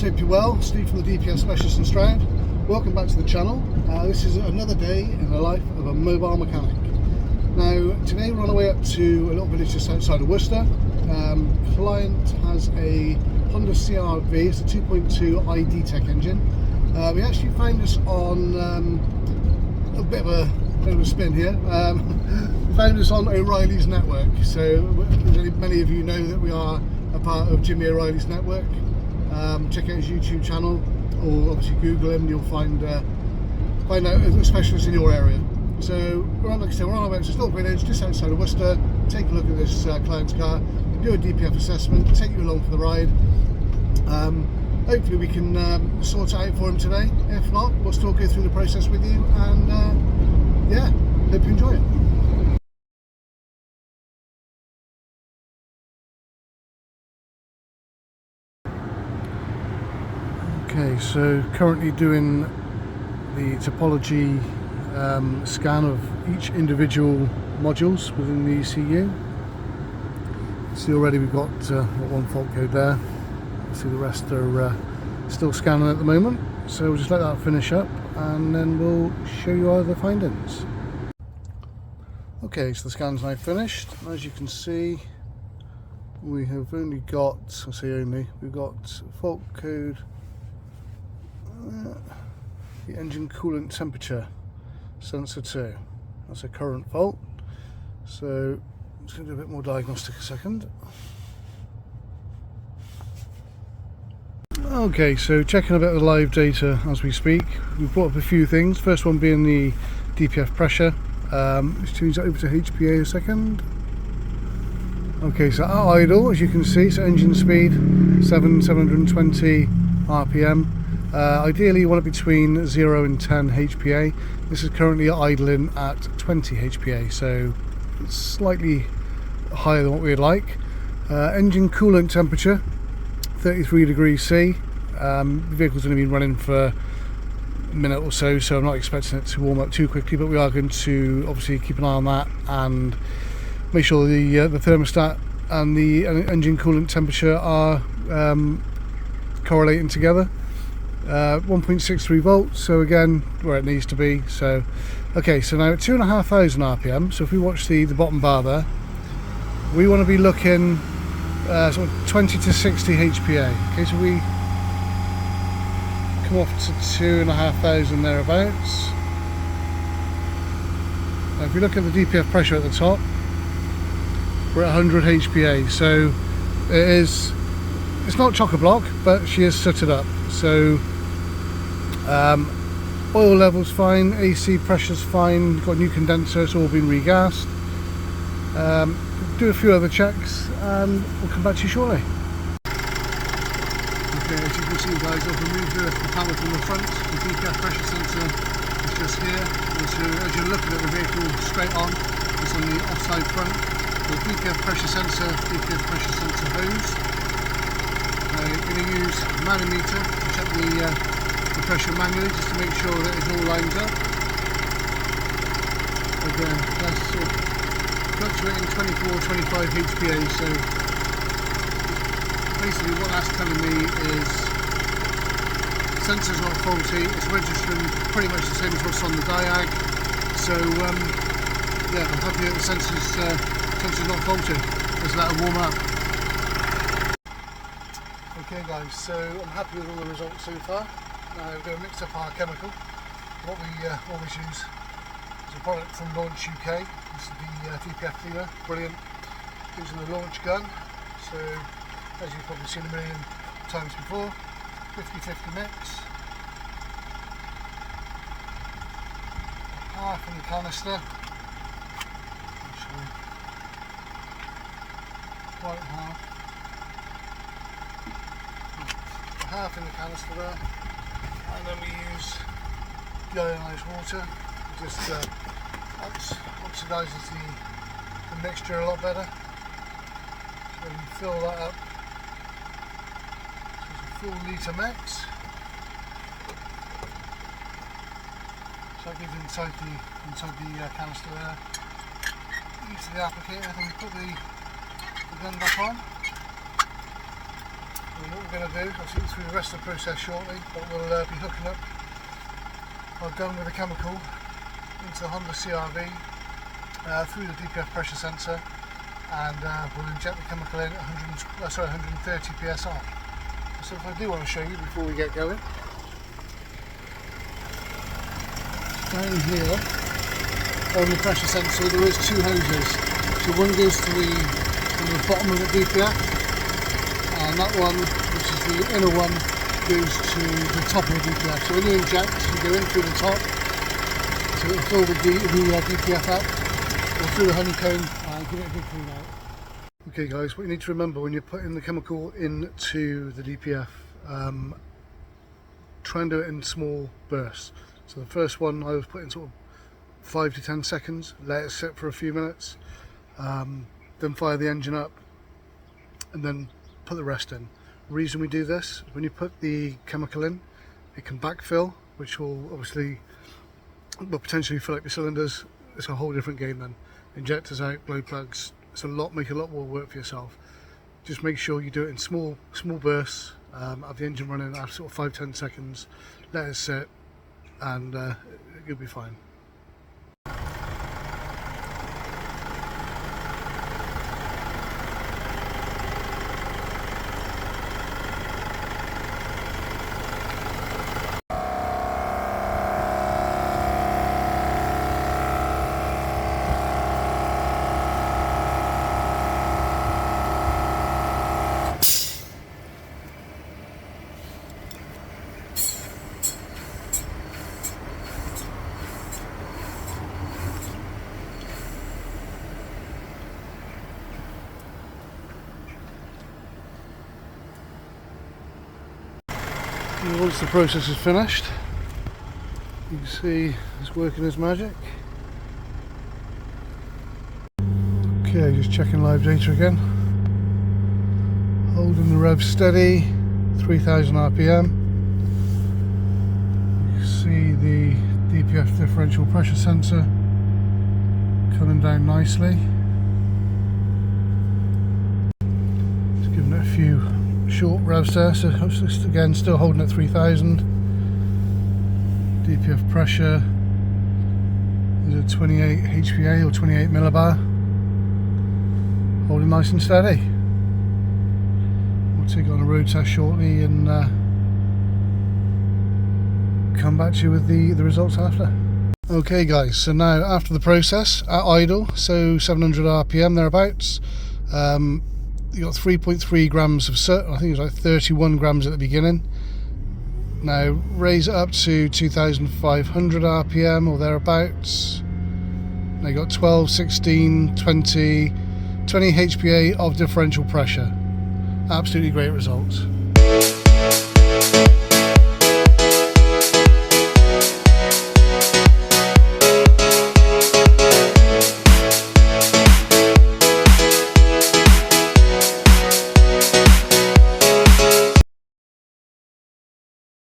guys, hope you're well. Steve from the DPF Specialist in Stroud. Welcome back to the channel. This is another day in the life of a mobile mechanic. Now today we're on our way up to a little village just outside of Worcester. Client has a Honda CR-V, it's a 2.2 ID Tech engine. We actually found this on a bit of a spin here. We found this on O'Reilly's network, so many of you know that we are a part of Jimmy O'Reilly's network. Check out his YouTube channel, or obviously Google him, and you'll find out a specialist in your area. So we're on, like I said, we're on our way to this little village just outside of Worcester. Take a look at this client's car, do a DPF assessment, take you along for the ride. Hopefully we can sort it out for him today. If not, we'll still go through the process with you, and yeah, hope you enjoy it. Okay, so currently doing the topology scan of each individual modules within the ECU. See already we've got one fault code there. See the rest are still scanning at the moment, so we'll just let that finish up and then we'll show you our other findings. Okay, so the scan's now finished. As you can see, we have only got, I say only, we've got fault code, the engine coolant temperature sensor 2. That's a current fault. So I'm just going to do a bit more diagnostic a second. Okay, so checking a bit of the live data as we speak. We've brought up a few things. First one being the DPF pressure. Let's change that over to HPA a second. Okay, so at idle, as you can see, so engine speed 720 RPM. Ideally you want it between 0 and 10 HPA. This is currently idling at 20 HPA, so it's slightly higher than what we'd like. Engine coolant temperature 33 degrees C. The vehicle's only been running for a minute or so, so I'm not expecting it to warm up too quickly, but we are going to obviously keep an eye on that and make sure the thermostat and the engine coolant temperature are correlating together. 1.63 volts, so again where it needs to be. So okay, so now at 2,500 RPM, so if we watch the bottom bar there, we want to be looking sort of 20 to 60 HPA. Okay, so we come off to 2,500 thereabouts. Now if we look at the DPF pressure at the top, we're at 100 HPA, so it's not chock-a-block, but she is sooted up. So oil level's fine, AC pressure's fine, got a new condenser, it's all been regassed. Do a few other checks and we'll come back to you shortly. Okay, as you can see guys, I've removed the panel from the front. The DPF pressure sensor is just here, and so as you're looking at the vehicle straight on, it's on the offside front. The DPF pressure sensor hose. You're going to use a manometer to check the pressure manually, just to make sure that it all lines up. Again, that's fluctuating 24-25 HPA, so basically what that's telling me is the sensor's not faulty, it's registering pretty much the same as what's on the diag, so yeah, I'm happy that the sensor's not faulty. Let's let it warm up. Okay guys, so I'm happy with all the results so far. Now we're going to mix up our chemical. What we always use is a product from Launch UK. This is the DPF cleaner, brilliant. Using the launch gun. So as you've probably seen a million times before, 50-50 mix. Half in the canister. Actually, quite half. Half in the canister there, and then we use deionized water. It just oxidizes the mixture a lot better. So you fill that up. So it's a full litre mix. So that goes inside the canister there. Into the applicator, then we put the gun back on. And what we're going to do, I'll take you through the rest of the process shortly, but we'll be hooking up our gun with a chemical into the Honda CR-V through the DPF pressure sensor, and we'll inject the chemical in at 130 psi. So if I do want to show you before we get going, down here on the pressure sensor there is two hoses. So one goes to the bottom of the DPF, and that one, which is the inner one, goes to the top of the DPF. So when you inject, you go in through the top, so it'll fill the DPF up, or through the honeycomb, and give it a big clean out. Okay guys, what you need to remember when you're putting the chemical into the DPF, try and do it in small bursts. So the first one I was putting sort of 5 to 10 seconds, let it sit for a few minutes, then fire the engine up, and then put the rest in. The reason we do this, when you put the chemical in, it can backfill, which will obviously, will potentially fill up your cylinders. It's a whole different game then. Injectors out, glow plugs, it's make a lot more work for yourself. Just make sure you do it in small bursts, have the engine running after sort of 5-10 seconds, let it sit, and you'll be fine. And once the process is finished, you can see it's working as magic. Okay, just checking live data again. Holding the rev steady, 3000 RPM. You can see the DPF differential pressure sensor coming down nicely. Just giving it a few short revs there, so just again still holding at 3000. DPF pressure is at 28 HPA or 28 millibar, holding nice and steady. We'll take it on a road test shortly and come back to you with the results after. Okay guys, so now after the process at idle, so 700 RPM thereabouts, you got 3.3 grams of soot. I think it was like 31 grams at the beginning. Now raise it up to 2500 RPM or thereabouts. Now you got 12, 16, 20 HPA of differential pressure. Absolutely great results.